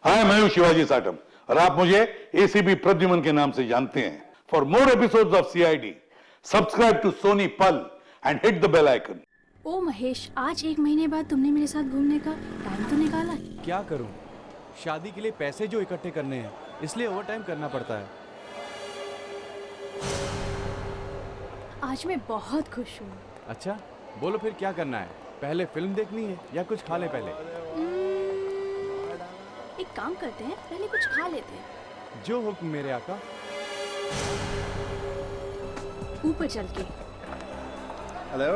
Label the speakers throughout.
Speaker 1: हाय, मैं हूं शिवाजी साटम और आप मुझे एसीपी प्रद्युमन के नाम से जानते हैं। For more episodes of CID subscribe to Sony Pal and hit the bell icon.
Speaker 2: ओ महेश, आज 1 महीने बाद तुमने मेरे साथ घूमने का टाइम तो निकाला।
Speaker 3: क्या करूं? शादी के लिए पैसे जो इकट्ठे करने हैं, इसलिए ओवर टाइम करना पड़ता है।
Speaker 2: आज मैं बहुत खुश हूँ।
Speaker 3: अच्छा, बोलो फिर क्या करना है? पहले फिल्म देखनी है या कुछ खा ले पहले?
Speaker 2: एक काम करते हैं, पहले कुछ खा लेते हैं।
Speaker 3: जो हुक्म मेरे आका।
Speaker 2: ऊपर चल के।
Speaker 3: हेलो।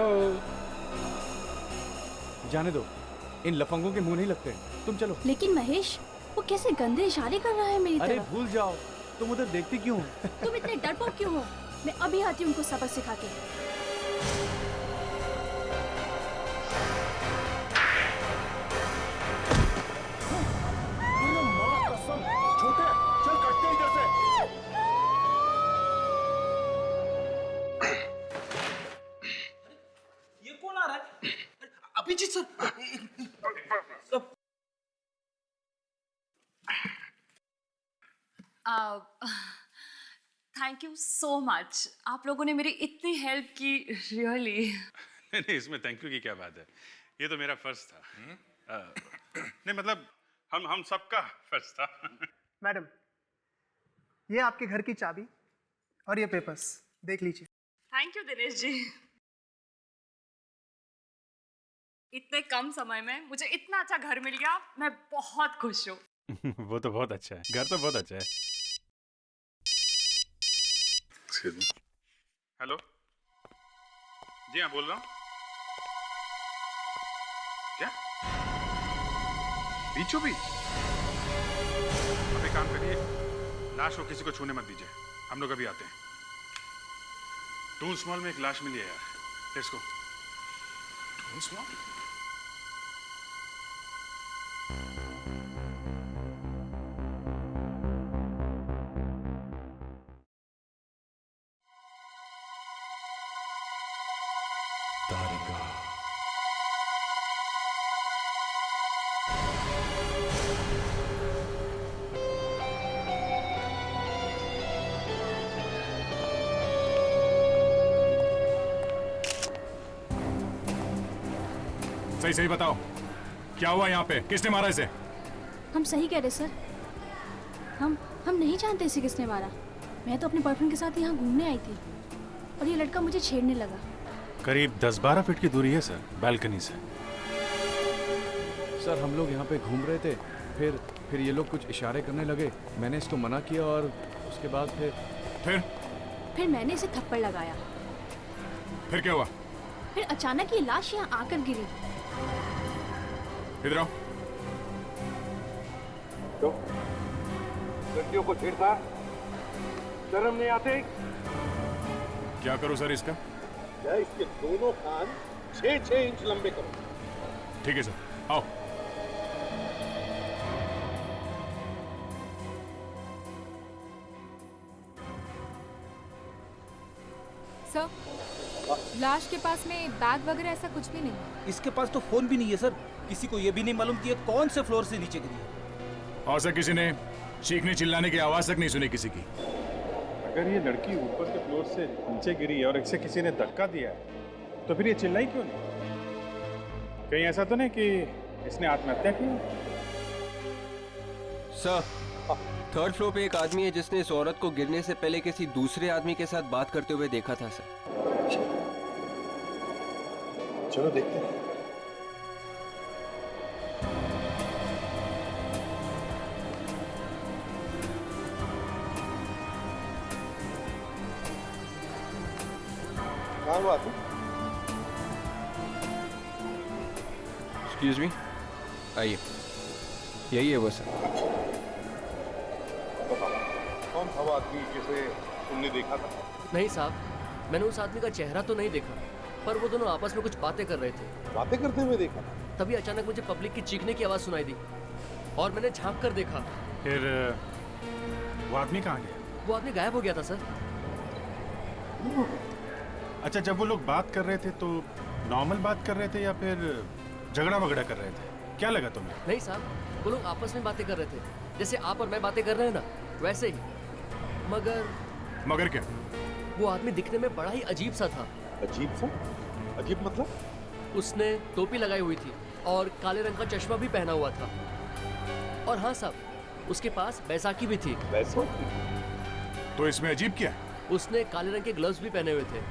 Speaker 3: जाने दो, इन लफंगों के मुंह नहीं लगते। तुम चलो।
Speaker 2: लेकिन महेश, वो कैसे गंदे इशारे कर रहा है मेरी
Speaker 3: अरे
Speaker 2: तरफ।
Speaker 3: भूल जाओ, तुम उधर देखती क्यों?
Speaker 2: तुम इतने डरपोक क्यों हो? मैं अभी आती हूँ उनको सबक सिखा के।
Speaker 4: Abhijeet sir,
Speaker 5: thank you so much. आप लोगों ने मेरी इतनी हेल्प की, रियली।
Speaker 6: नहीं, इसमें थैंक यू की क्या बात है, ये तो मेरा फर्ज था। नहीं मतलब हम सबका फर्ज था।
Speaker 4: मैडम, ये आपके घर की चाबी और ये पेपर्स देख लीजिए।
Speaker 5: Thank you Dinesh ji. इतने कम समय में मुझे इतना अच्छा घर मिल गया, मैं बहुत खुश हूँ।
Speaker 6: वो तो बहुत अच्छा है, घर तो बहुत अच्छा है। हेलो, जी हाँ, बोल रहा हूँ। क्या बीचों बीच? अब एक काम करिए, लाश को किसी को छूने मत दीजिए, हम लोग अभी आते हैं। टूल्स मॉल में एक लाश मिली है यार, लेट्स गो। Tools mall?
Speaker 7: सही सही बताओ, क्या हुआ यहाँ पे? किसने मारा इसे?
Speaker 2: हम सही कह रहे सर। हम नहीं जानते इसे किसने मारा। मैं तो अपने बॉयफ्रेंड के साथ यहाँ घूमने आई थी और ये लड़का मुझे छेड़ने लगा।
Speaker 6: करीब 10-12 फीट की दूरी है सर, बालकनी से।
Speaker 3: सर, हम लोग यहाँ पे घूम रहे थे, फिर ये लोग कुछ इशारे करने लगे। मैंने इसको मना किया और उसके बाद
Speaker 2: फिर मैंने इसे थप्पड़ लगाया।
Speaker 7: फिर क्या हुआ?
Speaker 2: फिर अचानक ये लाश यहाँ आकर गिरी।
Speaker 7: इधर आओ।
Speaker 1: तो लड़कियों को छेड़ता, शर्म नहीं आते?
Speaker 7: क्या करूं सर इसका?
Speaker 1: क्या इसके दोनों कान 6-6 इंच लंबे करो।
Speaker 7: ठीक है सर, आओ।
Speaker 8: सर, लाश के पास में बैग वगैरह ऐसा कुछ भी नहीं।
Speaker 9: इसके पास तो फोन भी नहीं है सर। किसी को ये भी नहीं मालूम कि ये कौन से फ्लोर से नीचे गिरी है।
Speaker 7: और सर, किसी ने चीखने चिल्लाने की आवाज तक नहीं सुनी किसी की।
Speaker 6: अगर ये लड़की ऊपर के फ्लोर से नीचे गिरी है और इसे किसी ने धक्का दिया है, तो फिर ये चिल्लाई क्यों नहीं? कहीं ऐसा तो नहीं कि इसने आत्महत्या की?
Speaker 9: सर, 3rd फ्लोर पे एक आदमी है जिसने इस औरत को गिरने से पहले किसी दूसरे आदमी के साथ बात करते हुए देखा था सर।
Speaker 1: चलो देखते हैं। कहाँ बात है?
Speaker 9: एक्सक्यूज मी, आइए। यही है वो सर।
Speaker 1: कौन था वो आदमी जिसे तुमने देखा था?
Speaker 10: नहीं साहब, मैंने उस आदमी का चेहरा तो नहीं देखा, पर वो दोनों आपस में कुछ बातें कर रहे थे।
Speaker 1: बातें करते हुए देखा?
Speaker 10: तभी अचानक मुझे पब्लिक की चीखने की आवाज़ सुनाई दी और मैंने झांक कर देखा।
Speaker 6: फिर वो आदमी कहाँ गया?
Speaker 10: वो आदमी गायब हो गया था सर।
Speaker 6: अच्छा, जब वो लोग बात कर रहे थे तो नॉर्मल बात कर रहे थे या फिर झगड़ा वगड़ा कर रहे थे? क्या लगा तुम्हें?
Speaker 10: नहीं साहब, वो लोग आपस में बातें कर रहे थे, जैसे आप और मैं बातें कर रहे हैं ना, वैसे ही।
Speaker 6: मगर क्या?
Speaker 10: वो आदमी दिखने में बड़ा ही अजीब सा था।
Speaker 6: अजीब सा? अजीब मतलब?
Speaker 10: उसने टोपी लगाई हुई थी और काले रंग का चश्मा भी पहना हुआ था। और हाँ साहब, उसके पास बैसाखी भी थी।
Speaker 7: तो इसमें अजीब क्या है?
Speaker 10: उसने काले रंग के ग्लव्स भी पहने हुए थे।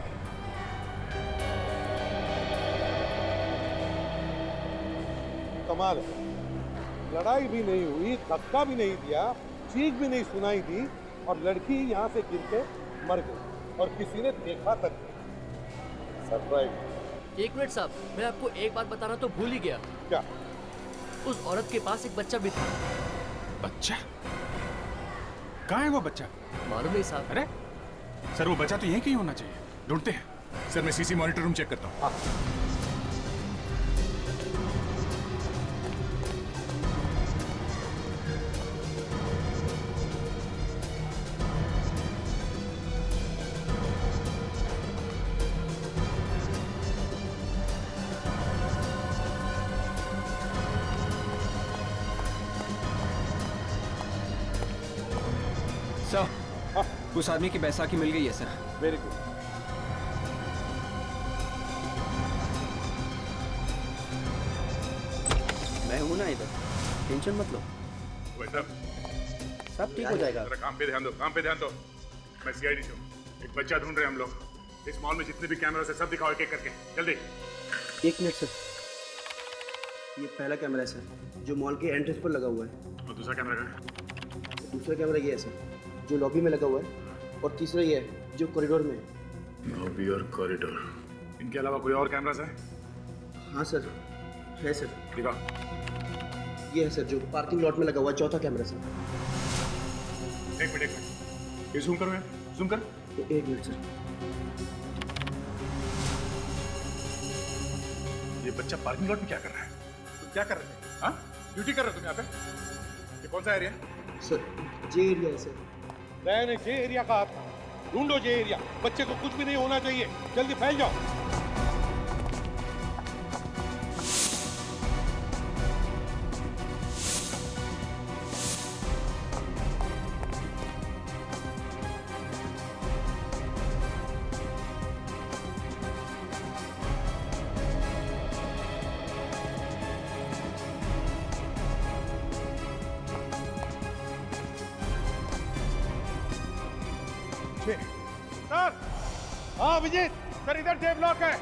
Speaker 11: कमाल है, लड़ाई भी नहीं हुई, धक्का भी नहीं दिया, चीख भी नहीं सुनाई दी और लड़की यहाँ से गिर के मर गई और किसी ने देखा तक नहीं। सरप्राइज।
Speaker 10: एक मिनट साहब, मैं आपको एक बात बताना तो भूल ही गया।
Speaker 11: क्या?
Speaker 10: उस औरत के पास एक बच्चा भी था।
Speaker 6: बच्चा? कहाँ है वो बच्चा?
Speaker 10: मालूम नहीं साहब।
Speaker 6: अरे सर, वो बच्चा तो यहीं कहीं होना चाहिए, ढूंढते हैं। सर, मैं सीसी मॉनिटर रूम चेक करता हूँ।
Speaker 9: सर, उस आदमी की बैसाखी मिल गई है सर।
Speaker 11: Very good.
Speaker 10: मैं हूँ ना इधर, टेंशन मत लो। सब ठीक हो जाएगा।
Speaker 6: जरा काम पे ध्यान दो, काम पे ध्यान दो। मैं सीआईडी से हूँ, एक बच्चा ढूंढ रहे हैं हम लोग। इस मॉल में जितने भी कैमरा है सब दिखाओ एक एक करके, जल्दी।
Speaker 12: एक मिनट सर, ये पहला कैमरा है सर, जो मॉल के एंट्रेंस पर लगा हुआ है।
Speaker 6: और दूसरा कैमरा कहाँ है?
Speaker 12: दूसरा कैमरा ये है सर, जो लॉबी में लगा हुआ है। और तीसरा ये है, जो कॉरिडोर में है।
Speaker 6: लॉबी और कॉरिडोर, इनके अलावा कोई और कैमरास है?
Speaker 12: हाँ सर, है सर।
Speaker 6: दिखाओ।
Speaker 12: ये है सर, जो पार्किंग लॉट में लगा हुआ है, चौथा कैमरा सर।
Speaker 6: एक मिनट, ये जूम करो यार, जूम कर।
Speaker 12: एक मिनट सर।
Speaker 6: ये बच्चा पार्किंग लॉट में क्या कर रहा है? तुम क्या कर रहे थे? हाँ, ड्यूटी कर रहे हो तुम यहाँ पे? ये कौन सा एरिया?
Speaker 12: सर, जे एरिया है सर।
Speaker 11: मैंने जे एरिया कहा था, ढूंढो जे एरिया। बच्चे को कुछ भी नहीं होना चाहिए, जल्दी फैल जाओ। सर, हाँ विजय सर, इधर जे ब्लॉक है।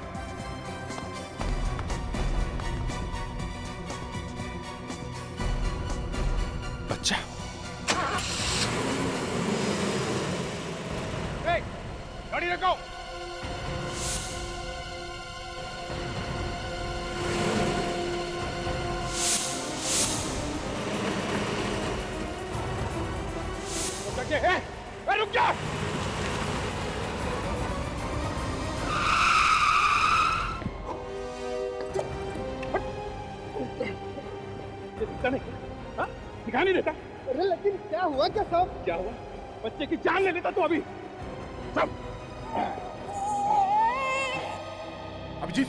Speaker 6: बच्चा?
Speaker 11: गाड़ी रखो। रुक जा। दिखता नहीं, हाँ? दिखाई नहीं देता।
Speaker 12: अरे लेकिन क्या हुआ? क्या साहब?
Speaker 11: क्या हुआ? बच्चे की जान ले लेता तो अभी। सब।
Speaker 6: अभिजीत,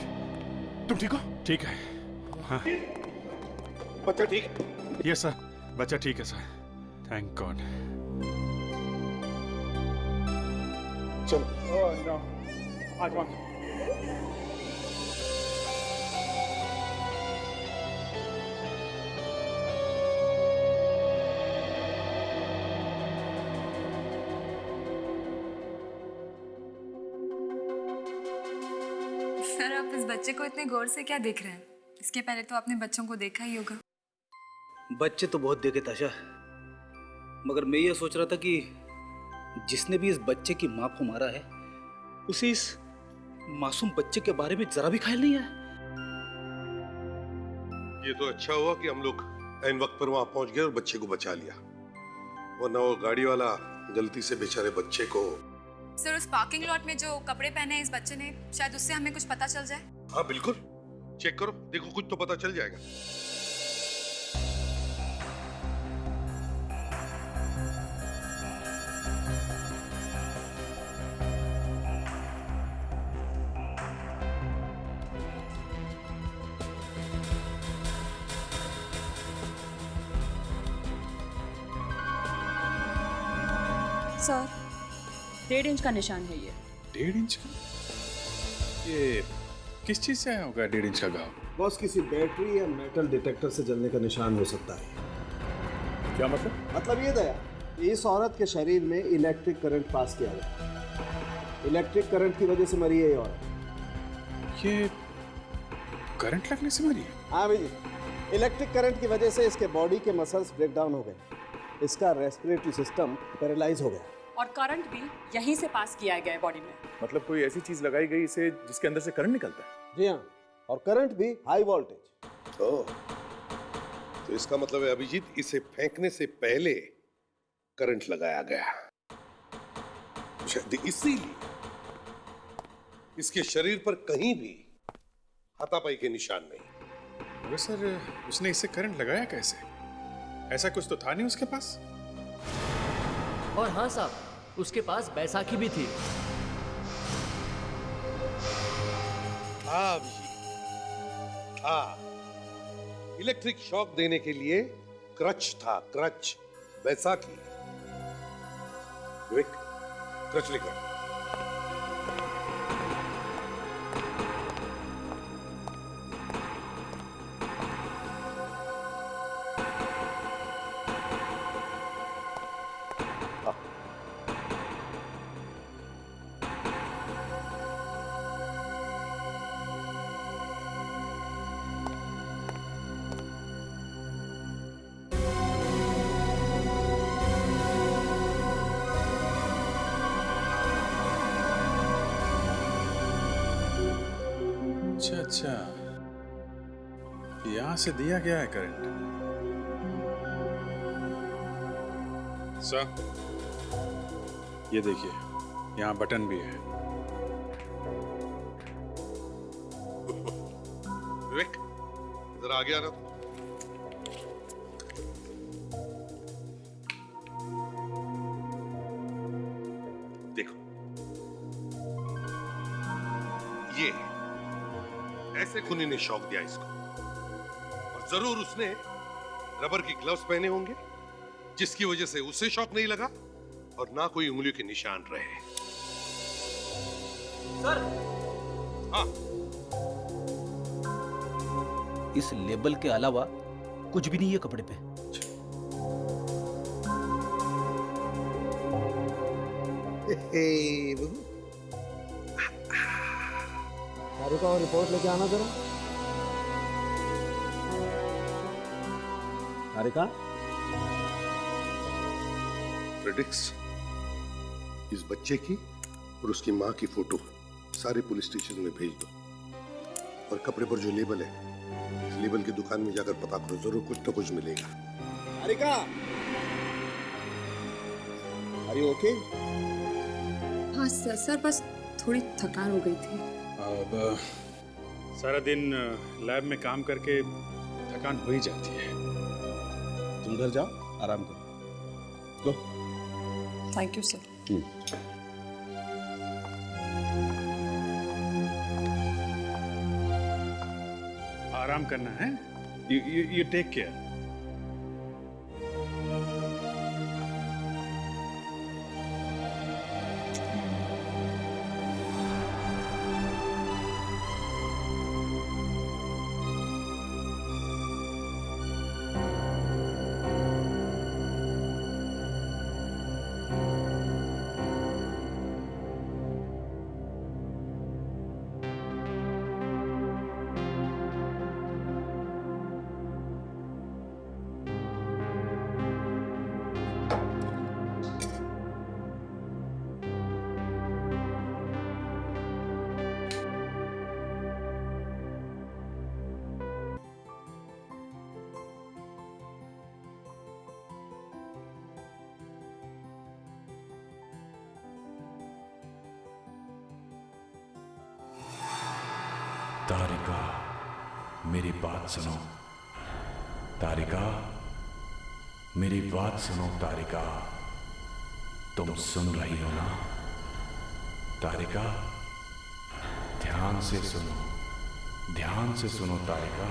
Speaker 6: तुम ठीक हो? ठीक है। हाँ।
Speaker 11: बच्चा ठीक है?
Speaker 6: यस सर, बच्चा ठीक है सर, थैंक गॉड।
Speaker 11: चलो।
Speaker 6: ओह नो, आज वन।
Speaker 5: सर, आप इस बच्चे को इतने गौर से क्या देख रहे हैं? इसके पहले तो आपने बच्चों को देखा ही होगा।
Speaker 12: बच्चे तो बहुत देखे ताशा, मगर मैं ये सोच रहा था कि जिसने भी इस बच्चे की माँ को मारा है, उसे इस मासूम बच्चे के बारे में जरा भी ख्याल नहीं है।
Speaker 11: ये तो अच्छा हुआ कि हम लोग ऐन वक्त पर वहां पहुंच गए और बच्चे को बचा लिया, वरना वो गाड़ी वाला गलती से बेचारे बच्चे को।
Speaker 5: सर, उस पार्किंग लॉट में जो कपड़े पहने हैं इस बच्चे ने, शायद उससे हमें कुछ पता चल जाए।
Speaker 11: हाँ बिल्कुल, चेक करो, देखो कुछ तो पता चल जाएगा।
Speaker 5: सर 1.5 इंच का निशान है ये।
Speaker 6: 1.5 इंच का? ये किस चीज से होगा 1.5 इंच का घाव?
Speaker 11: बॉस किसी बैटरी या मेटल डिटेक्टर से जलने का निशान हो सकता है।
Speaker 6: क्या मतलब?
Speaker 11: मतलब ये दया, इस औरत के शरीर में इलेक्ट्रिक करंट पास किया गया। इलेक्ट्रिक करंट की वजह से मरी है ये औरत।
Speaker 6: ये करंट लगने से मरी है?
Speaker 11: हाँ भाई, इलेक्ट्रिक करंट की वजह से इसके बॉडी के मसल्स ब्रेक डाउन हो गए, इसका रेस्पिरेटरी सिस्टम पैरालाइज हो गया
Speaker 5: और करंट भी यहीं से पास किया गया है बॉडी में।
Speaker 6: मतलब कोई ऐसी चीज लगाई गई इसे जिसके अंदर से करंट निकलता है?
Speaker 11: जी हाँ, और करंट भी हाई वोल्टेज।
Speaker 13: तो इसका मतलब है अभिजीत, इसे फेंकने से पहले करंट लगाया गया, शायद इसीलिए इसके शरीर पर कहीं भी हाथापाई के निशान नहीं।
Speaker 6: अरे सर, उसने इसे करंट लगाया कैसे? ऐसा कुछ तो था नहीं उसके पास।
Speaker 10: और हाँ साहब, उसके पास बैसाखी भी थी।
Speaker 13: हाँ अभिजीत, हाँ, इलेक्ट्रिक शॉक देने के लिए क्रच था, क्रच, बैसाखी। विवेक, क्रच लेकर।
Speaker 6: अच्छा अच्छा, यहां से दिया गया है करंट। सर, ये देखिए, यहां बटन भी है।
Speaker 13: विवेक, जरा आगे आना। देखो, ये ऐसे खूनी ने शॉक दिया इसको, और जरूर उसने रबर की ग्लव्स पहने होंगे, जिसकी वजह से उसे शॉक नहीं लगा और ना कोई उंगलियों के निशान रहे।
Speaker 12: सर,
Speaker 13: हाँ,
Speaker 12: इस लेबल के अलावा कुछ भी नहीं है कपड़े पे।
Speaker 11: तारिका, और रिपोर्ट लेके आना जरा। तारिका,
Speaker 13: प्रेडिक्स, इस बच्चे की और उसकी मां की फोटो सारे पुलिस स्टेशन में भेज दो, और कपड़े पर जो लेबल है, इस लेबल की दुकान में जाकर पता करो, जरूर कुछ तो कुछ मिलेगा।
Speaker 11: तारिका, आर यू ओके?
Speaker 5: हाँ सर, बस थोड़ी थकान हो गई थी।
Speaker 6: अब सारा दिन लैब में काम करके थकान हो ही जाती है।
Speaker 11: तुम घर जाओ, आराम करो। गो।
Speaker 5: Thank you sir.
Speaker 6: आराम करना है। You take care.
Speaker 7: तारिका, मेरी बात सुनो। तारिका, मेरी बात सुनो। तारिका, तुम सुन रही हो ना? तारिका, ध्यान से सुनो, ध्यान से सुनो तारिका।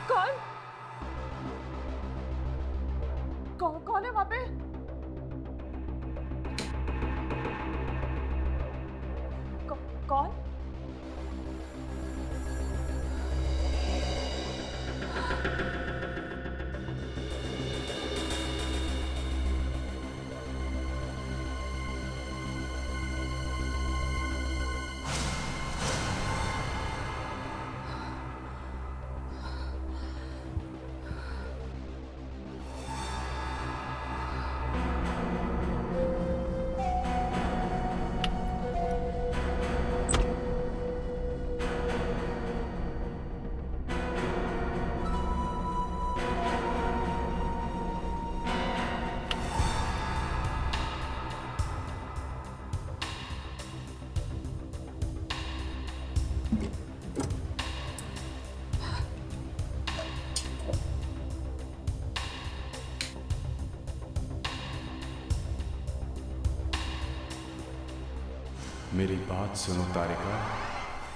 Speaker 5: कौन? कौन? कौन है वहां पे? कौन?
Speaker 3: मेरी बात सुनो तारिका,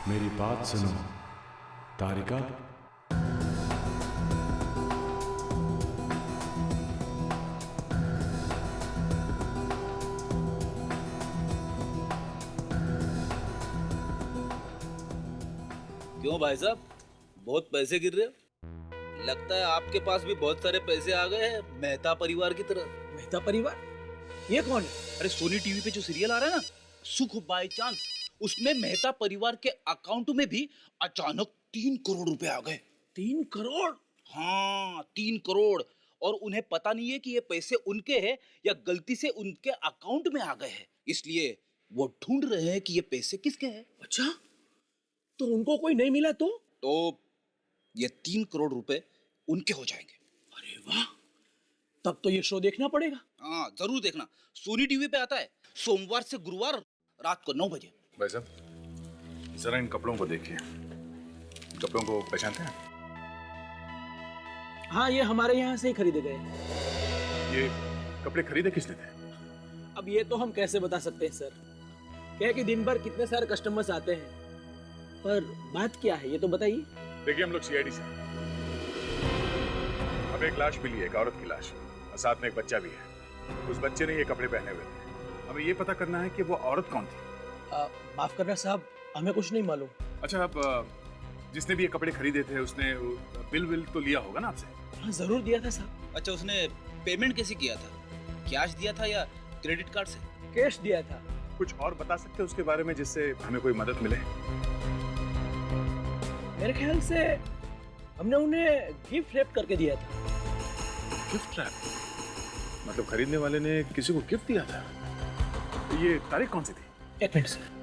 Speaker 3: मेरी बात सुनो तारिका।
Speaker 12: क्यों भाई साहब, बहुत पैसे गिर रहे हो? लगता है आपके पास भी बहुत सारे पैसे आ गए हैं मेहता परिवार की तरह।
Speaker 14: मेहता परिवार? ये कौन है?
Speaker 12: अरे सोनी टीवी पे जो सीरियल आ रहा है ना, सुख बाय चांस, उसमें मेहता परिवार के अकाउंट में भी अचानक 3 करोड़ रुपए आ गए।
Speaker 14: 3 करोड़?
Speaker 12: हाँ, 3 करोड़। और उन्हें पता नहीं है कि ये पैसे उनके हैं या गलती से उनके अकाउंट में आ गए हैं, इसलिए वो ढूंढ रहे हैं कि ये पैसे किसके हैं।
Speaker 14: अच्छा, तो उनको कोई नहीं मिला तो
Speaker 12: ये 3 करोड़ रुपए उनके हो जाएंगे।
Speaker 14: अरे वाह, तब तो ये शो देखना पड़ेगा।
Speaker 12: हाँ, जरूर देखना। सोनी टीवी पे आता है सोमवार से गुरुवार रात को 9 बजे।
Speaker 7: भाई साहब, जरा इन कपड़ों को देखिए। कपड़ों को पहचानते हैं?
Speaker 14: हाँ, ये हमारे यहाँ से ही खरीदे गए।
Speaker 7: ये कपड़े खरीदे किसने थे?
Speaker 14: अब ये तो हम कैसे बता सकते हैं सर, क्या है कि दिन भर कितने सारे कस्टमर्स आते हैं, पर बात क्या है ये तो बताइए।
Speaker 7: देखिए, हम लोग सीआईडी से, अब एक लाश मिली है, एक औरत की लाश, और साथ में एक बच्चा भी है। उस बच्चे ने ये कपड़े पहने हुए थे। हमें ये पता करना है कि वो औरत कौन थी।
Speaker 14: माफ करना साहब, हमें कुछ नहीं मालूम।
Speaker 7: अच्छा, अब जिसने भी ये कपड़े खरीदे थे उसने बिल तो लिया होगा ना आपसे?
Speaker 14: हाँ, जरूर दिया था साहब।
Speaker 12: अच्छा, उसने पेमेंट कैसे किया था? कैश दिया था या क्रेडिट कार्ड से?
Speaker 14: कैश दिया था।
Speaker 7: कुछ और बता सकते हैं उसके बारे में जिससे हमें कोई मदद मिले?
Speaker 14: मेरे ख्याल से हमने उन्हें गिफ्ट रैप करके दिया था।
Speaker 7: Gift wrap? मतलब खरीदने वाले ने किसी को गिफ्ट दिया था? ये तारीख कौन सी थी?
Speaker 14: एक मिनट सर।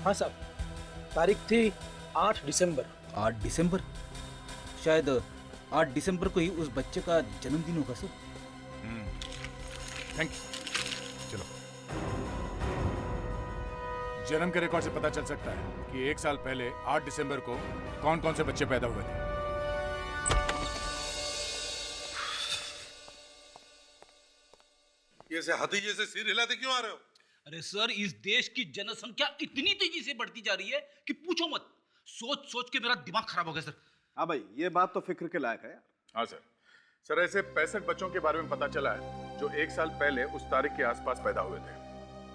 Speaker 14: हाँ साहब, तारीख थी 8 दिसंबर।
Speaker 12: 8 दिसंबर? शायद 8 दिसंबर को ही उस बच्चे का जन्मदिन होगा सर।
Speaker 7: Thank you. चलो, जन्म के रिकॉर्ड से पता चल सकता है कि 1 साल पहले 8 दिसंबर को कौन कौन से बच्चे पैदा हुए थे।
Speaker 13: ये ऐसे हाथी जैसे सिर हिलाते क्यों आ रहे हो?
Speaker 12: अरे सर, इस देश की जनसंख्या इतनी तेजी से बढ़ती जा रही है कि पूछो मत। सोच सोच के मेरा दिमाग खराब हो गया सर।
Speaker 6: हाँ भाई, ये बात तो फिक्र के लायक है यार। हाँ सर। सर, ऐसे 65 बच्चों के बारे में पता चला है जो 1 साल पहले उस तारीख के आसपास पैदा हुए थे।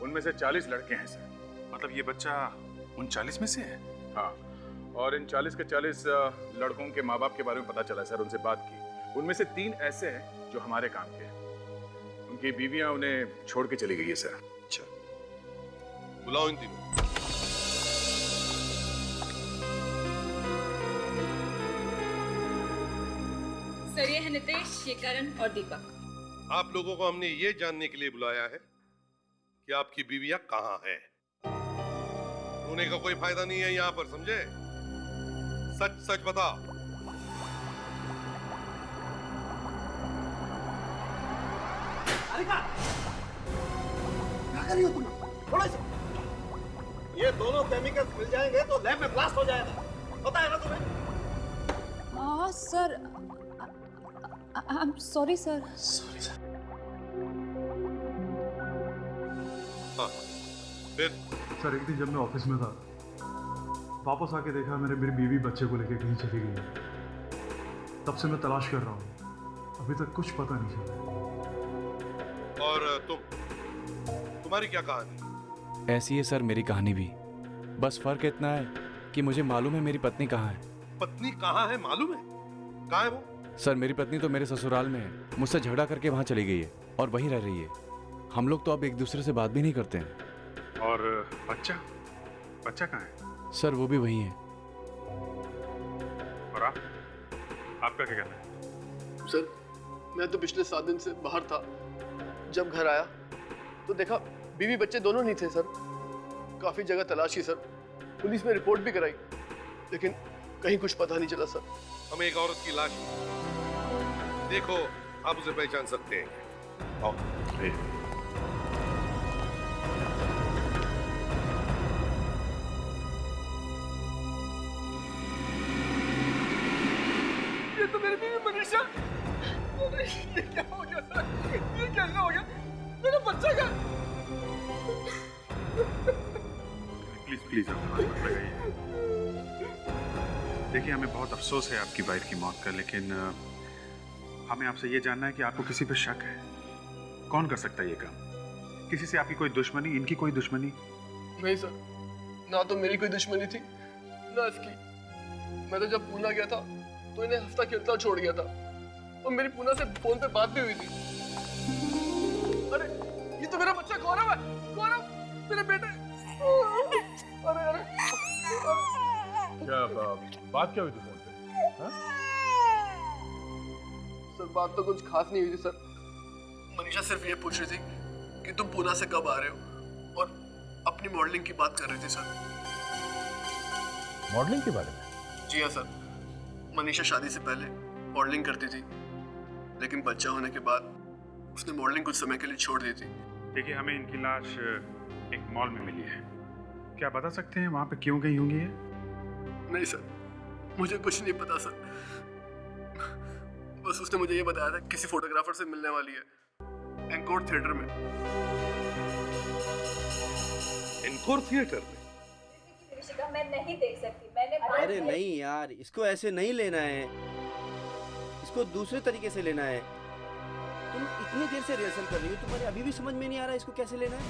Speaker 6: उनमें से 40 लड़के हैं सर।
Speaker 7: मतलब ये बच्चा उन 40 में से है?
Speaker 6: हाँ, और इन 40 के 40 लड़कों के माँ बाप के बारे में पता चला है सर। उनसे बात की, उनमें से 3 ऐसे हैं जो हमारे काम के हैं। उनकी बीवियां उन्हें छोड़ के चली गई है सर।
Speaker 13: अच्छा, बुलाओ इन तीनों।
Speaker 5: सर, ये है नितेश, ये करण और दीपक।
Speaker 13: आप लोगों को हमने ये जानने के लिए बुलाया है कि आपकी बीवियां कहाँ हैं। रोने का कोई फायदा नहीं है यहाँ पर, समझे? सच सच बताओ।
Speaker 11: क्या कर रही हो तुम? थोड़ा सा। ये दोनों केमिकल्स मिल जाएंगे तो लैब में ब्लास्ट हो जाएगा, पता है ना तुम्हें?
Speaker 8: हाँ sir, I am sorry sir.
Speaker 11: Sorry sir.
Speaker 13: हाँ, फिर?
Speaker 15: सर, एक दिन जब मैं ऑफिस में था, वापस आके देखा मेरी बीवी बच्चे को लेके कहीं चली गई है। तब से मैं तलाश कर रहा हूँ, अभी तक कुछ पता नहीं चला।
Speaker 13: और तुम्हारी क्या कहानी?
Speaker 3: ऐसी है सर मेरी कहानी भी। बस फर्क इतना है कि मुझे मालूम है मेरी पत्नी कहाँ है।
Speaker 13: पत्नी कहाँ है मालूम है? कहाँ है वो?
Speaker 3: सर मेरी पत्नी तो मेरे ससुराल में है, मुझसे झगड़ा करके वहाँ चली गई है और वहीं रह रही है। हम लोग तो अब एक दूसरे से बात भी नहीं करते हैं।
Speaker 6: और बच्चा बच्चा कहाँ है?
Speaker 3: सर वो भी वहीं है।
Speaker 6: और आपका क्या कहना है?
Speaker 10: सर मैं तो पिछले 7 दिन से बाहर था। जब घर आया तो देखा बीवी बच्चे दोनों नहीं थे सर। काफी जगह तलाशी सर, पुलिस में रिपोर्ट भी कराई, लेकिन कहीं कुछ पता नहीं चला सर।
Speaker 13: हमें एक औरत की लाश देखो, आप उसे पहचान सकते हैं। आओ।
Speaker 10: ये तो मेरी बीवी मनीषा। ये क्या हो गया सर? ये कैसे हो गया? मेरा बच्चा का।
Speaker 6: प्लीज प्लीज आप हाथ मत लगाइए। देखिए हमें बहुत अफसोस है आपकी वाइफ की मौत का, लेकिन हमें आपसे ये जानना है कि आपको किसी पर शक है? कौन कर सकता है ये काम? किसी से आपकी कोई दुश्मनी, इनकी कोई दुश्मनी?
Speaker 10: नहीं सर, ना तो मेरी कोई दुश्मनी थी ना इसकी। मैं तो जब पूना गया था तो इन्हें हफ्ता खेलता छोड़ गया था और मेरी पूना से फोन पे बात भी हुई थी। अरे ये तो मेरा बच्चा गौरव है। गौरव मेरे बेटे। अरे अरे
Speaker 6: क्या बात क्या हुई थी फोन पे? हाँ?
Speaker 10: सर बात तो कुछ खास नहीं हुई थी सर। मनीषा सिर्फ ये पूछ रही थी कि तुम पूना से कब आ रहे हो और अपनी मॉडलिंग की बात कर रही थी सर।
Speaker 6: मॉडलिंग के बारे में?
Speaker 10: जी हाँ सर, मनीषा शादी से पहले मॉडलिंग करती थी, लेकिन बच्चा होने के बाद उसने मॉडलिंग कुछ समय के लिए छोड़ दी थी।
Speaker 6: देखिए हमें इनकी लाश एक मॉल में मिली है। क्या बता सकते हैं वहाँ पे क्यों गई होंगी ये?
Speaker 10: नहीं सर, मुझे कुछ नहीं पता सर। बस उसने मुझे ये बताया था किसी फोटोग्राफर से मिलने वाली है एंकोर थिएटर में।
Speaker 13: एंकोर थिएटर में?
Speaker 16: मैं नहीं देख सकती। मैंने
Speaker 14: अरे नहीं यार, इसको ऐसे नहीं लेना है, इसको दूसरे तरीके से लेना है। तुम इतनी देर से रिहर्सल कर रही हो, तुम्हारे अभी भी समझ में नहीं आ रहा इसको कैसे लेना है?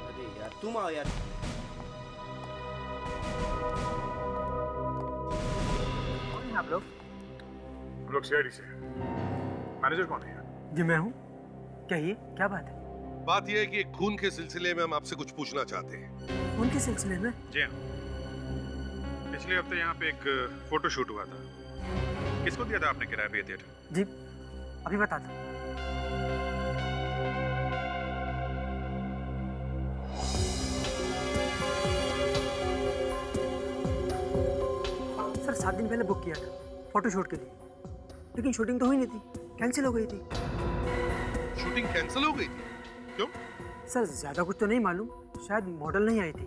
Speaker 14: अरे यार तुम आओ यार।
Speaker 4: कौन है आप लोग?
Speaker 6: हम लोग सीआईडी से। मैनेजर कौन है?
Speaker 4: जी मैं हूँ। कहिए क्या बात है?
Speaker 13: बात यह है कि एक खून के सिलसिले में हम आपसे कुछ पूछना चाहते हैं।
Speaker 4: खून के सिलसिले में?
Speaker 6: जी हाँ, पिछले हफ्ते यहाँ पे एक फोटो शूट हुआ था। किसको दिया था आपने किराए पे ये थिएटर?
Speaker 4: जी अभी बताता हूँ। सर 7 दिन पहले बुक किया था फोटो शूट के लिए, लेकिन शूटिंग तो हुई नहीं थी, कैंसिल हो गई थी।
Speaker 13: शूटिंग कैंसिल हो गई थी? क्यों?
Speaker 4: सर ज्यादा कुछ तो नहीं मालूम, शायद मॉडल नहीं आई थी,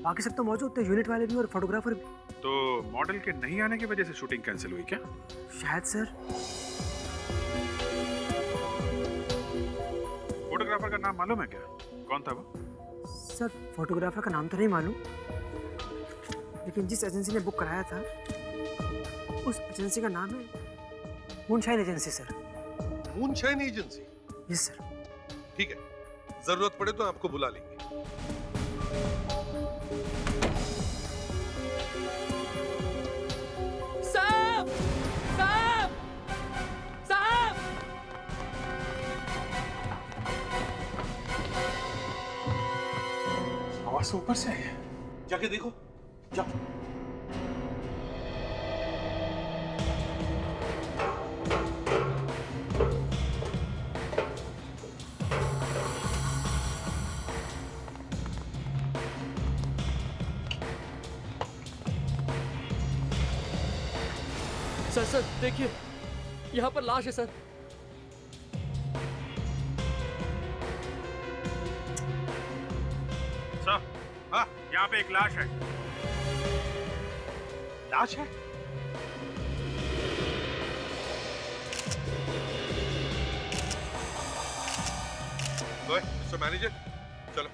Speaker 4: बाकी सब तो मौजूद थे, यूनिट वाले भी और फोटोग्राफर भी।
Speaker 6: तो मॉडल के नहीं आने की वजह से शूटिंग कैंसिल हुई क्या?
Speaker 4: शायद सर।
Speaker 6: फोटोग्राफर का नाम मालूम है क्या? कौन था वो?
Speaker 4: सर फोटोग्राफर का नाम तो नहीं मालूम, लेकिन जिस एजेंसी ने बुक कराया था उस एजेंसी का नाम है moonshine agency sir.
Speaker 13: Moonshine agency?
Speaker 4: Yes sir.
Speaker 13: ठीक है, जरूरत पड़े तो आपको बुला लेंगे।
Speaker 10: साहब! साहब! साहब!
Speaker 6: आवाज तो ऊपर से आई है।
Speaker 13: जाके देखो, जा।
Speaker 10: सर देखिए, यहाँ पर लाश है सर।
Speaker 6: सर, हाँ, यहाँ पे एक लाश है। लाश है?
Speaker 13: ओए, मिस्टर मैनेजर, चलो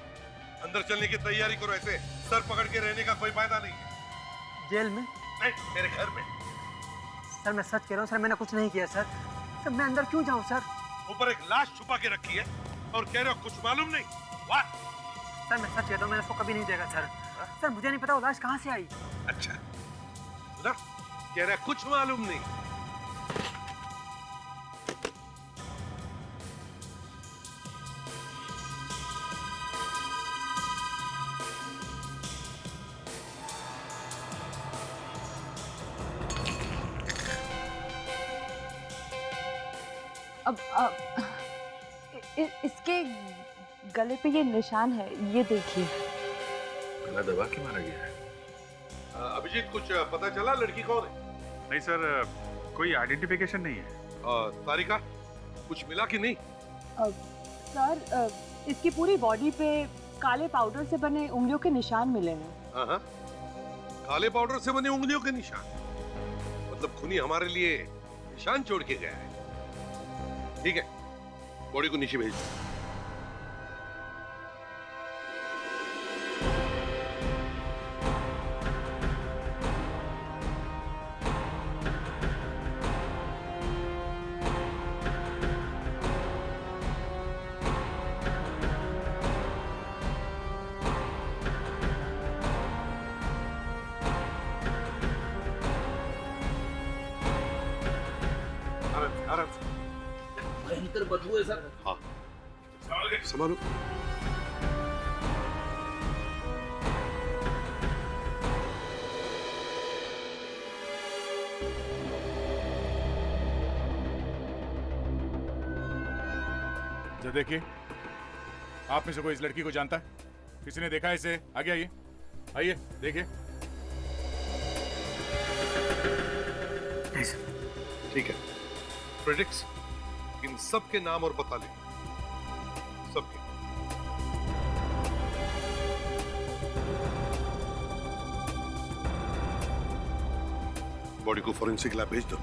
Speaker 13: अंदर चलने की तैयारी करो। ऐसे सर पकड़ के रहने का कोई फायदा नहीं है।
Speaker 4: जेल में?
Speaker 13: नहीं, मेरे घर में।
Speaker 4: सर मैं सच कह रहा हूँ सर, मैंने कुछ नहीं किया सर। सर मैं अंदर क्यों जाऊं सर?
Speaker 13: ऊपर एक लाश छुपा के रखी है और कह रहे हो कुछ मालूम नहीं। वाह,
Speaker 4: सर मैं सच कहता हूँ, मैंने उसको कभी नहीं देखा सर। सर मुझे नहीं पता वो लाश कहाँ से आई।
Speaker 13: अच्छा सुना, कह रहा कुछ मालूम नहीं।
Speaker 5: अब इसके गले पे ये निशान है, ये देखिए।
Speaker 7: गला दबा के मारा गया है।
Speaker 13: अभिजीत, कुछ पता चला लड़की कौन है?
Speaker 6: नहीं सर, कोई आइडेंटिफिकेशन नहीं है।
Speaker 13: तारिका, कुछ मिला कि नहीं?
Speaker 5: सर इसकी पूरी बॉडी पे काले पाउडर से बने उंगलियों के निशान मिले हैं।
Speaker 13: हाँ, काले पाउडर से बने उंगलियों के निशान, मतलब खूनी हमारे लिए निशान छोड़ के गया है। ठीक है, बॉडी को नीचे भेज दो। आराम से।
Speaker 14: भयंकर बदबू है सर।
Speaker 13: हाँ, संभालो।
Speaker 6: जरा देखिए, आप में से कोई इस लड़की को जानता है? किसी ने देखा है इसे? आगे आइए, आइए देखिए।
Speaker 13: ठीक है, प्रेडिक्स इन सब के नाम और पता ले, सबके। बॉडी को फॉरेंसिक लैब भेज दो।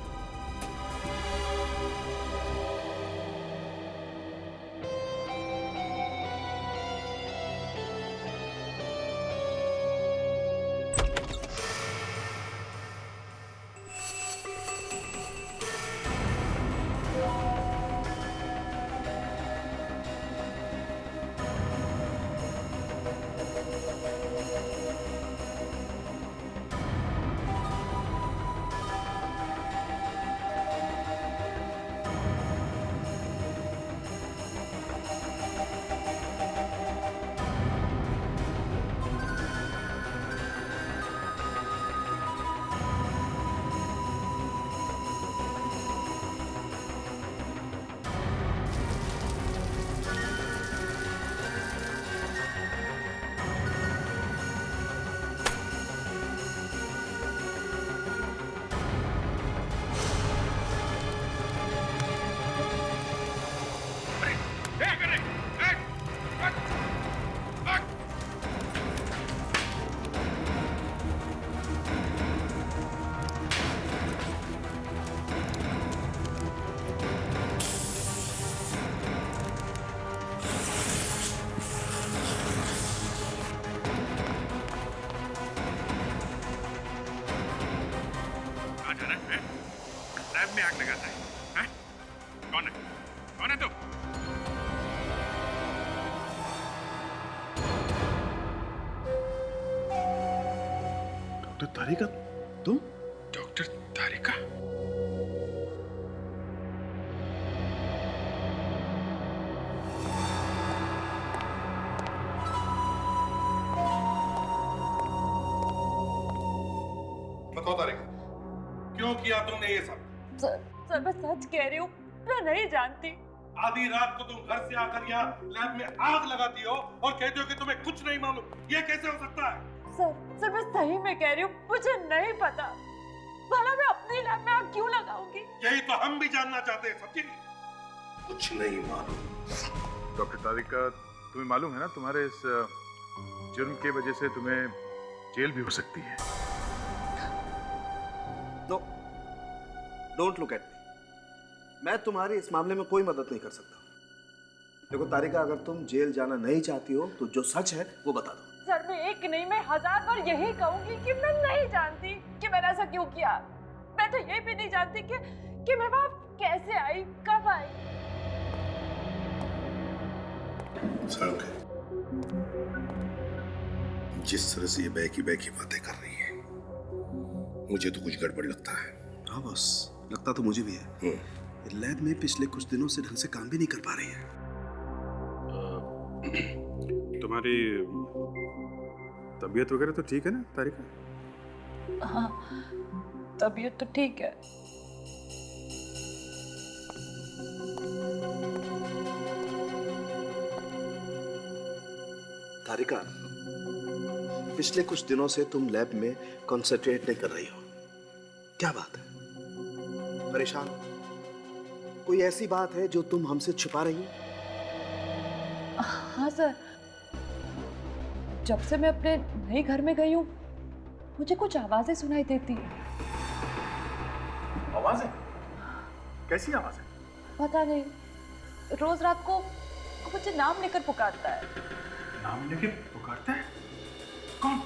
Speaker 6: लैब में आग लगाता है, हाँ? कौन है? कौन है तू?
Speaker 7: डॉक्टर तारिका, तुम?
Speaker 6: डॉक्टर तारिका?
Speaker 13: बताओ तारिका, क्यों किया तुमने ये सब?
Speaker 5: सर मैं सच कह रही हूँ, मैं नहीं जानती।
Speaker 13: आधी रात को तुम घर से आकर यहाँ लैब में आग लगाती हो और कहती हो कि तुम्हें कुछ नहीं मालूम। ये कैसे हो सकता है?
Speaker 5: सर मैं सही में कह रही हूँ, मुझे नहीं पता। भला मैं अपनी लैब में आग क्यों लगाऊंगी?
Speaker 13: यही तो हम भी जानना चाहते हैं सच्ची। कुछ नहीं मालूम।
Speaker 6: डॉक्टर तारिका, तुम्हें मालूम है ना, तुम्हारे इस जुर्म की वजह से तुम्हें जेल भी हो सकती है।
Speaker 14: No, don't look at me. मैं तुम्हारी इस मामले में कोई मदद नहीं कर सकता। देखो तारिका, अगर तुम जेल जाना नहीं चाहती हो तो जो सच है वो बता दो।
Speaker 5: सर मैं एक नहीं, मैं 1000 बार यही कहूंगी कि मैं नहीं जानती कि मैंने ऐसा क्यों किया। मैं तो ये भी नहीं जानती कि मैं वहाँ कैसे आई, कब आई?
Speaker 13: सड़क है। जिस तरह से ये बहकी बातें कर रही है, मुझे तो कुछ गड़बड़ लगता है।
Speaker 17: हाँ बॉस, लगता तो मुझे भी है। लैब में पिछले कुछ दिनों से ढंग से काम भी नहीं कर पा रही है।
Speaker 6: तुम्हारी तबीयत वगैरह तो ठीक है ना तारिका?
Speaker 5: हाँ, तबीयत तो ठीक है।
Speaker 17: तारिका, पिछले कुछ दिनों से तुम लैब में कंसंट्रेट नहीं कर रही हो, क्या बात है? परेशान? कोई ऐसी बात है जो तुम हमसे छुपा रही हो?
Speaker 5: हाँ सर, जब से मैं अपने नए घर में गई हूँ मुझे कुछ आवाजें सुनाई देती हैं।
Speaker 6: आवाजें? कैसी आवाजें?
Speaker 5: पता नहीं, रोज रात को वो मुझे नाम लेकर पुकारता है।
Speaker 6: नाम लेके पुकारता है? कौन?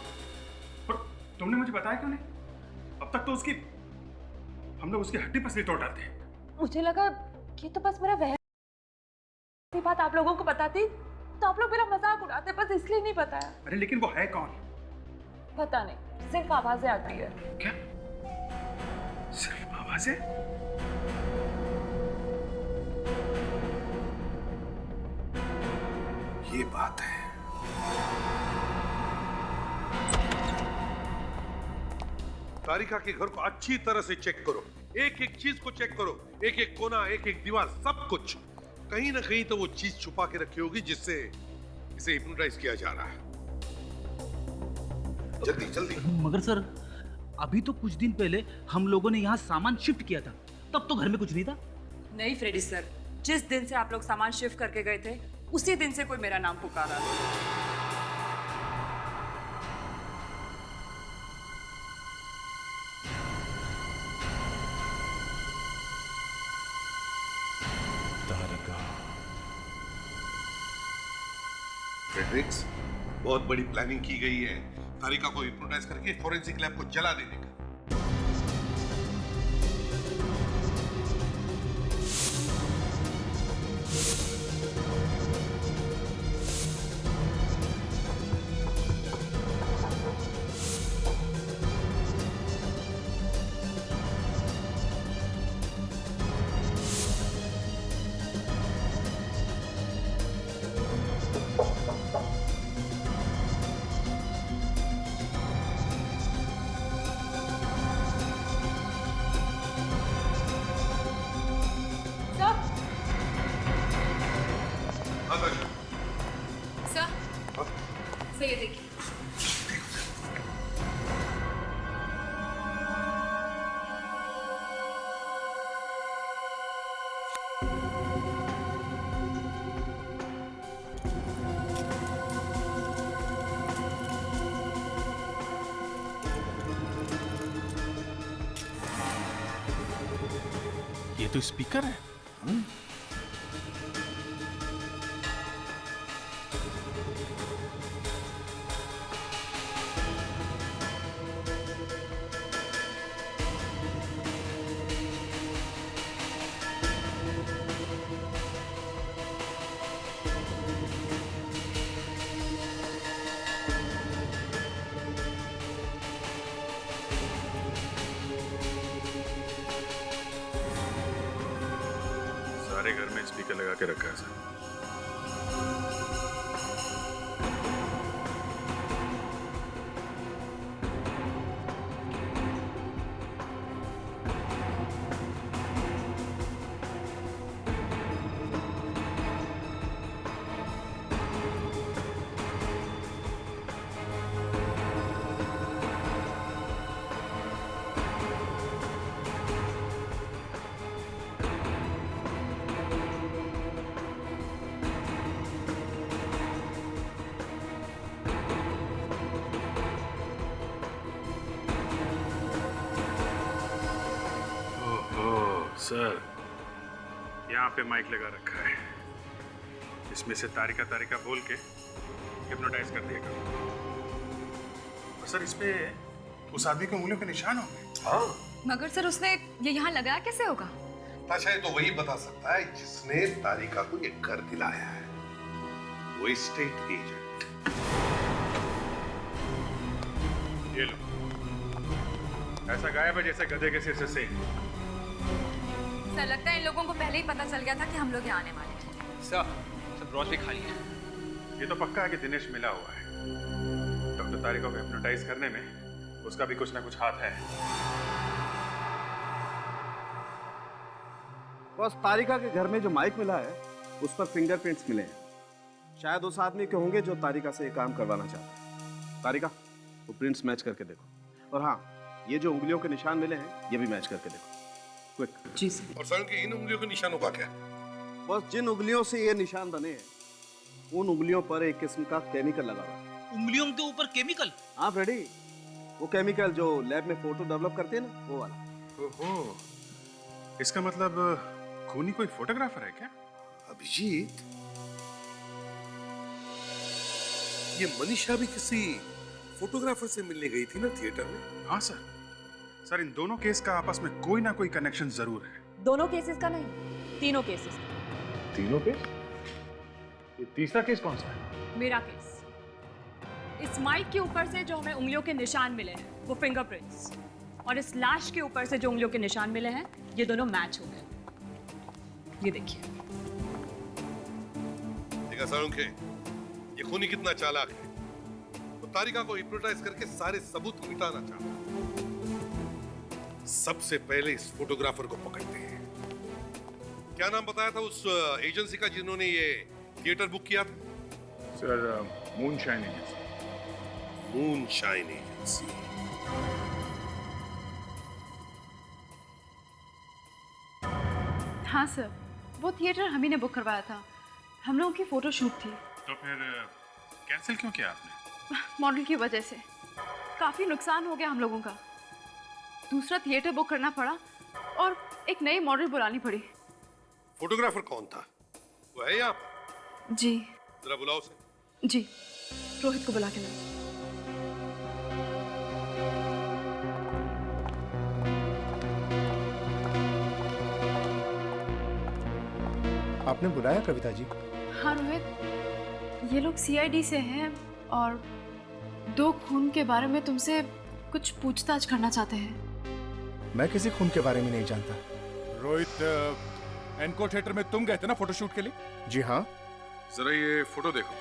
Speaker 6: और तुमने मुझे बताया क्यों नहीं? अब तक तो हम लोग उसकी हड्डी पसली तोड़ डालते हैं।
Speaker 5: मुझे लगा ये तो बस मेरा वहम, ये बात आप लोगों को बताती तो आप लोग मेरा मजाक उड़ाते, बस इसलिए नहीं बताया।
Speaker 6: अरे लेकिन वो है कौन?
Speaker 5: पता नहीं, सिर्फ आवाजें आती है।
Speaker 6: क्या? सिर्फ आवाजें?
Speaker 13: ये बात है। तारिका के घर को अच्छी तरह से चेक करो, एक एक चीज को चेक करो, एक एक कोना, एक एक दीवार, सब कुछ। कहीं ना कहीं तो वो चीज छुपा के रखी होगी जिससे इसे हिप्नोटाइज किया जा रहा है। जल्दी जल्दी।
Speaker 12: मगर सर, अभी तो कुछ दिन पहले हम लोगों ने यहाँ सामान शिफ्ट किया था, तब तो घर में कुछ नहीं था।
Speaker 18: नहीं फ्रेडी सर, जिस दिन से आप लोग सामान शिफ्ट करके गए थे उसी दिन से कोई मेरा नाम पुकारा।
Speaker 13: फ्रेडरिक्स, बहुत बड़ी प्लानिंग की गई है तारिका को हिप्नोटाइज करके फॉरेंसिक लैब को जला देने का।
Speaker 8: सर ये देखिए।
Speaker 6: ये तो स्पीकर है। सारे घर में स्पीकर लगा के रखा है सर। सर, यहाँ पे माइक लगा रखा है, इसमें से तारिका तारिका बोल के हिप्नोटाइज कर दिया करो। और सर इस पे उस आदमी के उंगलियों के निशान होंगे।
Speaker 8: मगर सर उसने ये यहाँ लगाया कैसे होगा?
Speaker 13: ताशा ये तो वही बता सकता है जिसने तारिका को ये घर दिलाया है, वो स्टेट एजेंट।
Speaker 6: ये लो, ऐसा गायब है जैसे गधे के सिर से सेंध।
Speaker 18: सर लगता है इन लोगों को पहले ही पता चल गया था कि हम लोग यहाँ आने वाले हैं।
Speaker 9: सर सब ग्रॉसरी खाली है।
Speaker 6: ये तो पक्का है कि दिनेश मिला हुआ है। डॉक्टर तारिका को हिप्नोटाइज करने में उसका भी कुछ ना कुछ हाथ है।
Speaker 17: बस तारिका के घर में जो माइक मिला है उस पर फिंगरप्रिंट्स मिले हैं। शायद उस आदमी के होंगे जो तारिका से ये काम करवाना चाहता है। तारिका, वो प्रिंट्स मैच करके देखो। और हाँ, ये जो उंगलियों के निशान मिले हैं ये भी मैच करके देखो। क्विक।
Speaker 18: जी सर।
Speaker 13: और सर के इन उंगलियों के निशानों का क्या?
Speaker 17: बस जिन उंगलियों से ये निशान बने हैं उन उंगलियों पर एक किस्म का केमिकल लगा हुआ है।
Speaker 12: उंगलियों के ऊपर केमिकल?
Speaker 17: हाँ फ्रेडी, वो केमिकल जो लैब में फोटो डेवलप करते हैं ना, वो वाला।
Speaker 6: ओहो, इसका मतलब खूनी कोई फोटोग्राफर है क्या?
Speaker 13: अभिजीत, ये मनीषा भी किसी फोटोग्राफर से मिलने गई थी ना थिएटर में?
Speaker 6: हाँ सर। सर इन दोनों केस का आपस में कोई ना कोई कनेक्शन जरूर है।
Speaker 5: दोनों केसेस का नहीं, तीनों केसेस का।
Speaker 6: तीनों केस? ये तीसरा केस कौन सा है?
Speaker 5: मेरा केस। इस माइक के ऊपर से जो हमें उंगलियों के निशान मिले हैं वो फिंगरप्रिंट्स, और इस लाश के ऊपर से जो उंगलियों के निशान मिले हैं ये दोनों मैच हो गए। ये देखिए।
Speaker 13: देखा सारुंखे, ये खूनी कितना चालाक है। वो तारिका को हिप्नोटाइज करके सारे सबूत मिटाना चाहता है। सबसे पहले इस फोटोग्राफर को पकड़ते हैं। क्या नाम बताया था उस एजेंसी का जिन्होंने ये थिएटर बुक किया था?
Speaker 6: Sir moonshine agency.
Speaker 13: Moonshine agency.
Speaker 5: हाँ सर, वो थिएटर हम ही ने बुक करवाया था। हम लोगों की फोटो शूट थी।
Speaker 6: तो फिर कैंसिल क्यों किया आपने?
Speaker 5: मॉडल की वजह से काफी नुकसान हो गया हम लोगों का। दूसरा थिएटर बुक करना पड़ा और एक नई मॉडल बुलानी पड़ी।
Speaker 13: फोटोग्राफर कौन था? वो है यहाँ पर?
Speaker 5: जी।
Speaker 13: जरा बुलाओ उसे।
Speaker 5: जी, रोहित को बुला के लाओ।
Speaker 19: आपने बुलाया कविता जी?
Speaker 5: हाँ रोहित, ये लोग सीआईडी से हैं और 2 खून के बारे में तुमसे कुछ पूछताछ करना चाहते हैं।
Speaker 19: मैं किसी खून के बारे में नहीं जानता।
Speaker 6: रोहित, एनको थिएटर में तुम गए थे ना फोटोशूट के लिए?
Speaker 19: जी हाँ।
Speaker 6: जरा ये फोटो देखो।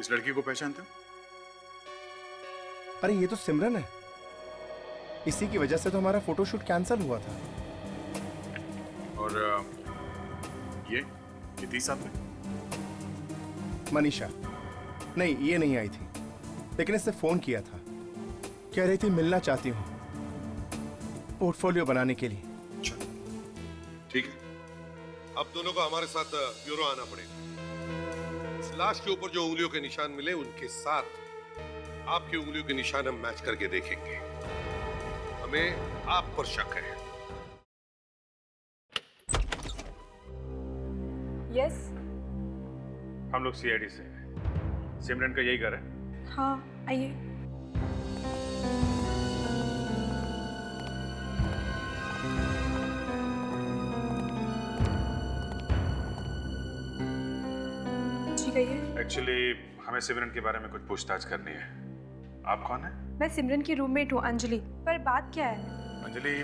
Speaker 6: इस लड़की को पहचानते हो?
Speaker 19: अरे ये तो सिमरन है। इसी की वजह से तो हमारा फोटोशूट कैंसिल हुआ था।
Speaker 6: और ये थी साथ में?
Speaker 19: मनीषा। नहीं, ये नहीं आई थी, लेकिन इससे फोन किया था। कह रही थी मिलना चाहती हूँ पोर्टफोलियो बनाने के लिए।
Speaker 13: ठीक है, अब दोनों को हमारे साथ ब्यूरो आना पड़ेगा। इस लाश के ऊपर जो उंगलियों के निशान मिले उनके साथ आपकी उंगलियों के निशान हम मैच करके देखेंगे। हमें आप पर शक है।
Speaker 5: यस।
Speaker 6: हम लोग सीआईडी से हैं। सिमरन का यही घर है?
Speaker 5: हाँ, आइए।
Speaker 6: एक्चुअली हमें सिमरन के बारे में कुछ पूछताछ करनी है। आप कौन है?
Speaker 5: मैं सिमरन की रूममेट हूँ, अंजलि। पर बात क्या है?
Speaker 6: अंजलि,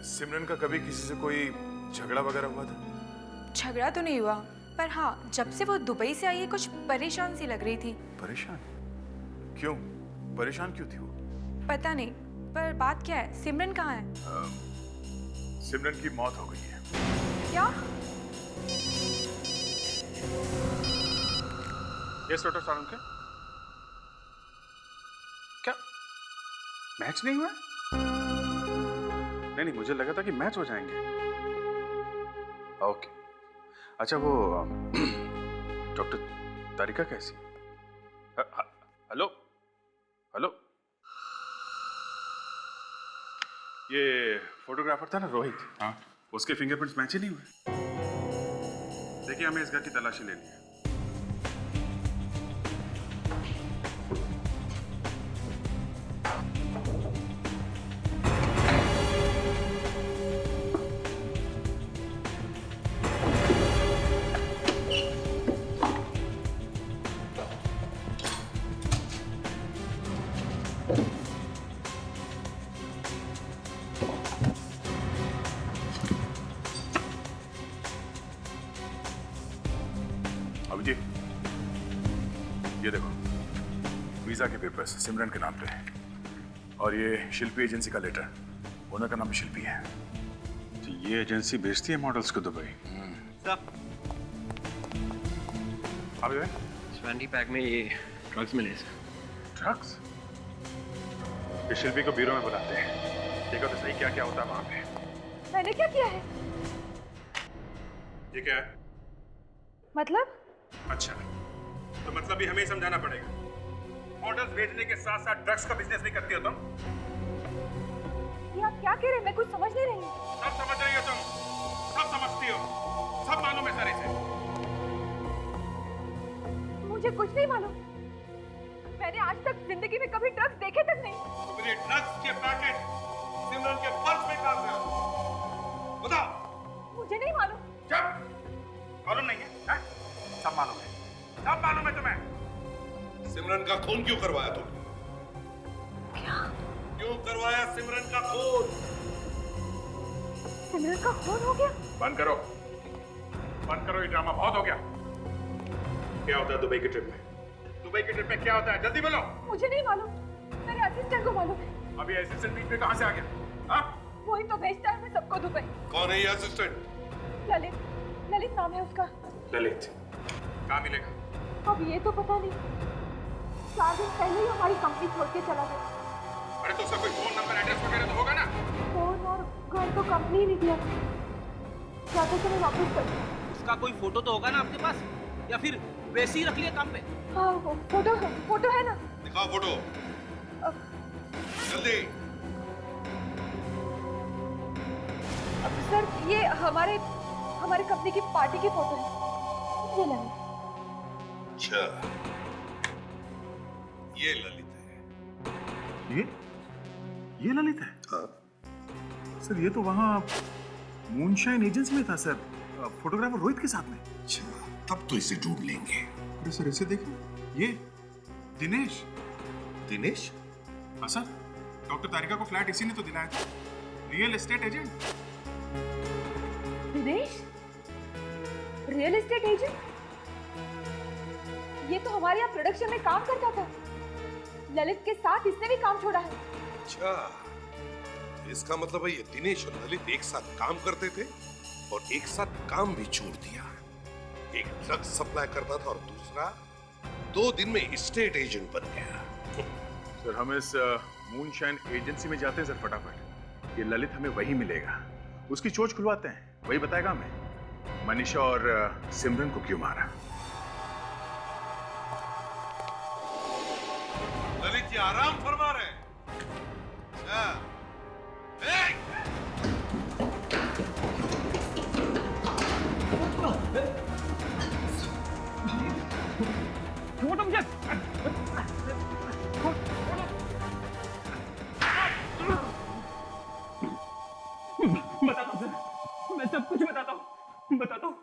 Speaker 6: सिमरन का कभी किसी से कोई झगड़ा वगैरह हुआ था?
Speaker 5: झगड़ा तो नहीं हुआ, पर हाँ, जब से वो दुबई से आई है कुछ परेशान सी लग रही थी।
Speaker 6: परेशान? क्यों? परेशान क्यों थी वो?
Speaker 5: पता नहीं, पर बात क्या है? सिमरन कहाँ है?
Speaker 6: सिमरन की मौत हो गई है।
Speaker 5: क्या?
Speaker 6: Yes doctor Salunkhe. क्या मैच नहीं हुआ? नहीं, मुझे लगा था कि मैच हो जाएंगे। ओके, अच्छा वो डॉक्टर तारिका कैसी? हेलो हेलो, ये फोटोग्राफर था ना रोहित? हाँ। उसके फिंगरप्रिंट्स मैच ही नहीं हुए। देखिए, हमें इस घर की तलाशी लेनी है।
Speaker 7: अभिजीत, ये देखो, वीजा के पेपर्स सिमरन के नाम पे है और ये शिल्पी एजेंसी का लेटर, ओनर का नाम भी शिल्पी है। तो ये एजेंसी भेजती है मॉडल्स को दुबई। अभी भाई,
Speaker 9: ट्वेंटी पैक में ये ड्रग्स मिले सर।
Speaker 7: ड्रग्स? ये शिल्पी को ब्यूरो में बुलाते हैं, देखो तो सही क्या क्या होता है वहां पे।
Speaker 16: मैंने क्या किया है?
Speaker 7: ये क्या है?
Speaker 16: मतलब?
Speaker 7: अच्छा, तो मतलब भी हमें ही समझाना पड़ेगा। मॉडल्स भेजने के साथ साथ ड्रग्स का बिजनेस भी करती हो तुम?
Speaker 16: ये आप क्या कह रहे हैं? मैं कुछ समझ नहीं रही।
Speaker 7: सब समझ रही हो तुम, सब समझती हो, सब मालूम है सारे से।
Speaker 16: मुझे कुछ नहीं मालूम। मैंने आज तक जिंदगी में कभी ड्रग्स देखे तक नहीं।
Speaker 7: तो फिर ये ड्रग्स के पैकेट सिमरन के पर्स में कहां से? बताओ।
Speaker 16: मुझे नहीं मालूम।
Speaker 7: चुप, मालूम नहीं है? सब मालूम है, सब मालूम है तुम्हें।
Speaker 13: सिमरन का खून क्यों करवाया तुम?
Speaker 16: क्या?
Speaker 13: क्यों करवाया सिमरन का खून?
Speaker 16: सिमरन का खून हो गया?
Speaker 7: बंद करो, बंद करो, ये ड्रामा बहुत हो गया। क्या होता है दुबई की ट्रिप में? दुबई की ट्रिप में क्या होता है? जल्दी बोलो।
Speaker 16: मुझे नहीं मालूम, मेरे असिस्टेंट को मालूम है।
Speaker 7: अभी असिस्टेंट बीच में कहां से आ गया? हाँ?
Speaker 16: वही तो भेजता है मैं सबको दुबई।
Speaker 13: कौन है ये असिस्टेंट?
Speaker 16: ललित, ललित नाम है उसका।
Speaker 7: ललित कहाँ मिलेगा?
Speaker 16: अब ये तो पता नहीं। 4 दिन पहले ही हमारी कंपनी छोड़ के चला गया।
Speaker 7: अरे तो उसका कोई फोन नंबर, एड्रेस वगैरह तो होगा ना?
Speaker 16: फोन और घर तो कंपनी ही नहीं दिया। जाते समय वापस कर।
Speaker 12: उसका कोई फोटो तो होगा ना आपके पास, या फिर वैसे ही रख लिया काम पे?
Speaker 16: हाँ, वो फोटो है ना?
Speaker 13: दिखाओ फोटो, जल्दी।
Speaker 16: सर, ये हमारे कंपनी की पार्टी की फोटो है। ये ललित।
Speaker 13: अच्छा, ये ललित है।
Speaker 7: ये ललित है?
Speaker 13: हाँ।
Speaker 7: सर ये तो वहाँ मूनशाइन एजेंसी में था सर, फोटोग्राफर रोहित के साथ में।
Speaker 13: अच्छा, तब तो इसे ढूंढ लेंगे।
Speaker 7: अरे सर इसे देखिए, ये दिनेश।
Speaker 13: दिनेश?
Speaker 7: हाँ सर, डॉक्टर तारिका को फ्लैट इसी ने तो दिलाया था, real estate agent.
Speaker 16: Dinesh? Real estate agent? ये तो हमारे यहाँ प्रोडक्शन में काम करता था। ललित के साथ इसने भी काम छोड़ा है।
Speaker 13: अच्छा, इसका मतलब है ये दिनेश और ललित एक साथ काम करते थे और एक साथ काम भी छोड़ दिया। एक ड्रग्स सप्लाई करता था और दूसरा 2 दिन में स्टेट एजेंट बन गया।
Speaker 7: सर हम इस मूनशाइन एजेंसी में जाते हैं सर फटाफट। ये ललित हमें वही मिलेगा, उसकी चोच खुलवाते हैं, वही बताएगा हमें मनीषा और सिमरन को क्यों मारा।
Speaker 13: ललित जी आराम फरमा रहे हैं।
Speaker 4: बताता हूँ सर, मैं सब कुछ बताता हूँ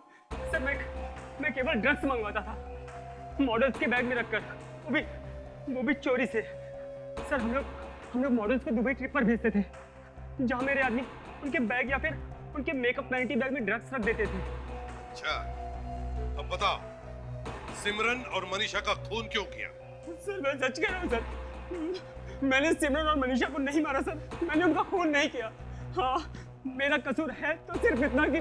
Speaker 4: सर। मैं केवल ड्रग्स मंगवाता था, मॉडल्स के बैग में रखकर, वो भी चोरी से। सर हम लोग मॉडल्स को दुबई ट्रिप पर भेजते थे, जहाँ मेरे आदमी उनके बैग या फिर उनके मेकअप वैनिटी बैग में ड्रग्स रख देते थे।
Speaker 13: अच्छा, अब बताओ सिमरन और मनीषा का खून क्यों किया?
Speaker 4: सर मैं सच कह रहा हूँ सर, मैंने सिमरन और मनीषा को नहीं मारा सर, मैंने उनका खून नहीं किया। हाँ, मेरा कसूर है तो सिर्फ इतना कि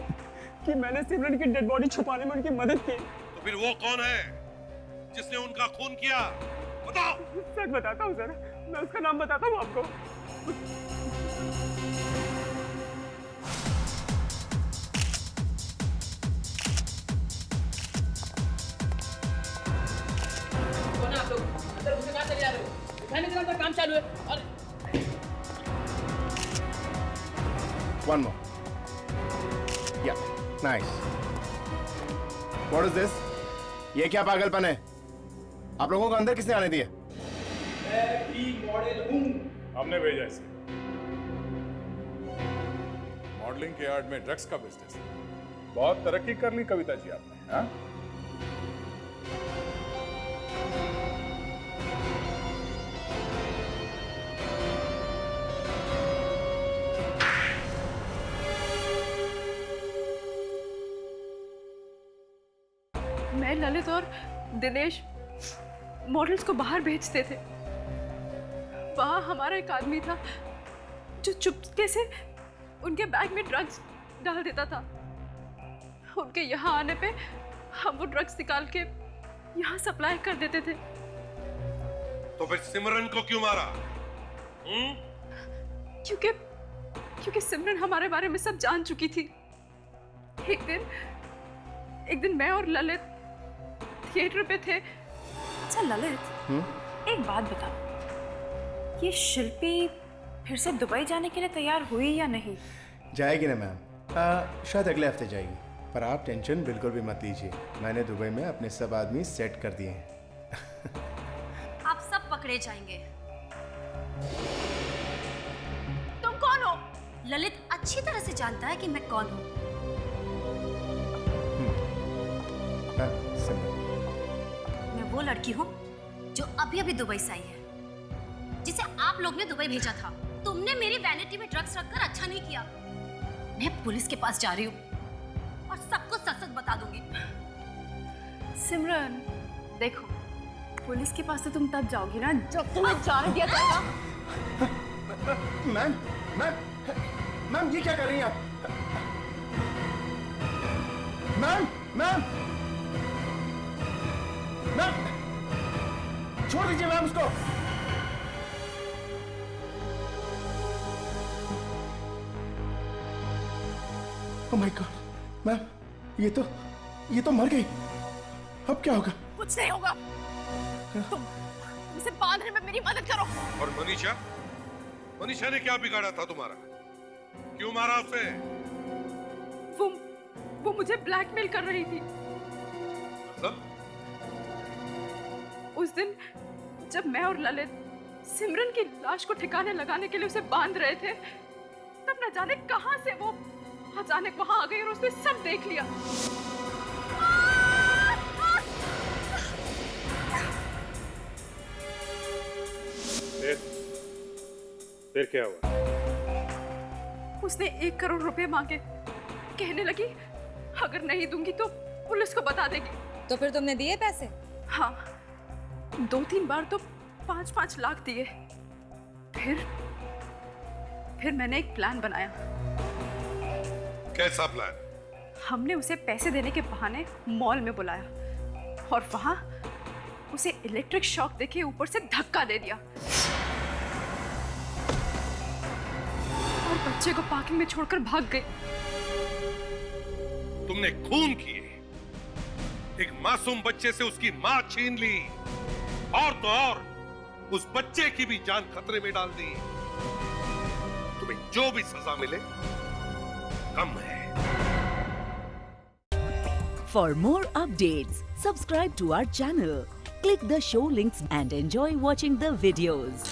Speaker 4: मैंने सिमरन की डेड बॉडी छुपाने में उनकी मदद की।
Speaker 13: तो फिर वो कौन है जिसने उनका खून किया? बताओ।
Speaker 4: सच बताता हूँ सर, मैं उसका नाम बताता हूँ आपको।
Speaker 20: कौन है आप लोग? अंदर घुसे कहाँ चले जा रहे हो? दिखाई नहीं दे रहा था, काम चालू है। और
Speaker 19: One more. Yeah, nice. What is this? ये क्या पागलपन है? आप लोगों को अंदर किसने आने दिया?
Speaker 7: मैं भी मॉडल हूँ। हमने भेजा इसे। मॉडलिंग के यार्ड में ड्रग्स का बिजनेस। बहुत तरक्की कर ली कविता जी आपने, हाँ?
Speaker 16: ललित और दिनेश मॉडल्स को बाहर भेजते थे। वहाँ हमारा एक आदमी था जो चुपके से उनके बैग में ड्रग्स डाल देता था। उनके यहाँ आने पे हम वो ड्रग्स निकाल के यहाँ सप्लाई कर देते थे।
Speaker 13: तो फिर सिमरन को क्यों मारा?
Speaker 16: क्योंकि सिमरन हमारे बारे में सब जान चुकी थी। एक दिन मैं और ललित थिएटर पे थे।
Speaker 2: अच्छा ललित, एक बात बताओ, ये शिल्पी फिर से दुबई जाने के लिए तैयार हुई या नहीं?
Speaker 19: जाएगी ना मैम, शायद अगले हफ्ते जाएगी। पर आप टेंशन बिल्कुल भी मत लीजिए, मैंने दुबई में अपने सब आदमी सेट कर दिए हैं।
Speaker 2: आप सब पकड़े जाएंगे। तुम कौन हो? ललित अच्छी तरह से जानता है कि मैं कौन हूँ। मैं वो लड़की हूँ जो अभी अभी दुबई से आई है, जिसे आप लोग ने दुबई भेजा था। तुमने मेरी वैनिटी में ड्रग्स रखकर अच्छा नहीं किया। मैं पुलिस के पास जा रही हूँ और सबको सच सच बता दूंगी।
Speaker 16: सिमरन देखो, पुलिस के पास तो तुम तब जाओगी ना जब तुम्हें जाने दिया जाएगा।
Speaker 19: मैम मैम मैम ये क्या कर रही हैं आप? मैम मैम मैम छोड़ दीजिए मैम उसको। ओह माय गॉड मैम, ये तो मर गई। अब क्या होगा?
Speaker 16: कुछ नहीं होगा। तुम इसे बांधने में मेरी मदद करो।
Speaker 13: और मनीषा ने क्या बिगाड़ा था तुम्हारा? क्यों मारा उसे?
Speaker 16: वो मुझे ब्लैकमेल कर रही थी।
Speaker 13: मतलब?
Speaker 16: उस दिन जब मैं और ललित सिमरन की लाश को ठिकाने लगाने के लिए उसे बांध रहे थे, तब न जाने कहां से वो अचानक वहां आ गई और उसने सब देख लिया।
Speaker 13: फिर क्या हुआ?
Speaker 16: उसने 1 करोड़ रुपए मांगे। कहने लगी अगर नहीं दूंगी तो पुलिस को बता देगी।
Speaker 5: तो फिर तुमने दिए पैसे?
Speaker 16: हाँ, 2-3 बार तो 5-5 लाख दिए। फिर मैंने एक प्लान बनाया।
Speaker 13: कैसा प्लान?
Speaker 16: हमने उसे पैसे देने के बहाने मॉल में बुलाया और वहां उसे इलेक्ट्रिक शॉक देके ऊपर से धक्का दे दिया और बच्चे को पार्किंग में छोड़कर भाग गई।
Speaker 13: तुमने खून किए, एक मासूम बच्चे से उसकी मां छीन ली और तो और उस बच्चे की भी जान खतरे में डाल दी। तुम्हें जो भी सजा मिले कम है।
Speaker 21: For more updates, subscribe to our channel, click the show links and enjoy watching the videos.